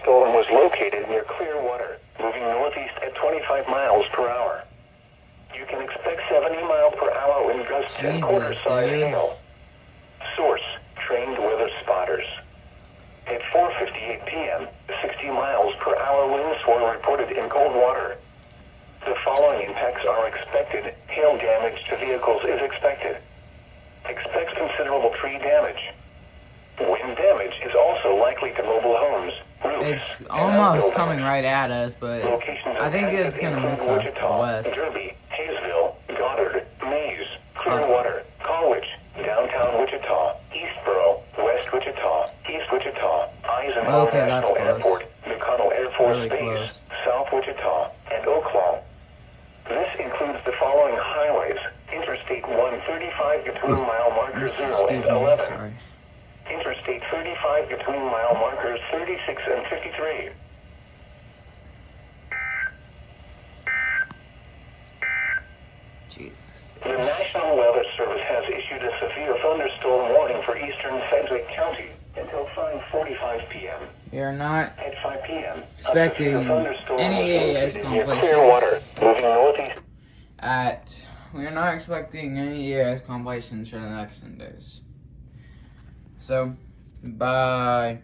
thunderstorm was located near clear water, moving northeast at 25 miles per hour. You can expect 70 mile per hour wind gusts and quarter-size hail. Source, trained weather spotters. At 4:58 p.m., 60 miles per hour winds were reported in cold water. The following impacts are expected. Hail damage to vehicles is expected. Expect considerable tree damage. Wind damage is also likely to mobile homes, roofs, It's almost coming right at us, but I think it's going to miss us to the west. Derby, Hayesville, Goddard, Mays, Clearwater, Colwich, downtown Wichita, Eastboro, West Wichita, East Wichita, Eisenhower National Airport, McConnell Air Force Base, South Wichita, and Oaklawn. This includes the following highways: Interstate 135 between mile markers 0 and 11. Interstate 35 between mile markers 36 and 53. Jesus. The National Weather Service has issued a severe thunderstorm warning for eastern Sedgwick County until 5:45 p.m. We are not At 5 p.m., expecting any AES completions. Moving northeast. We are not expecting any AES completions for the next 10 days. So, bye.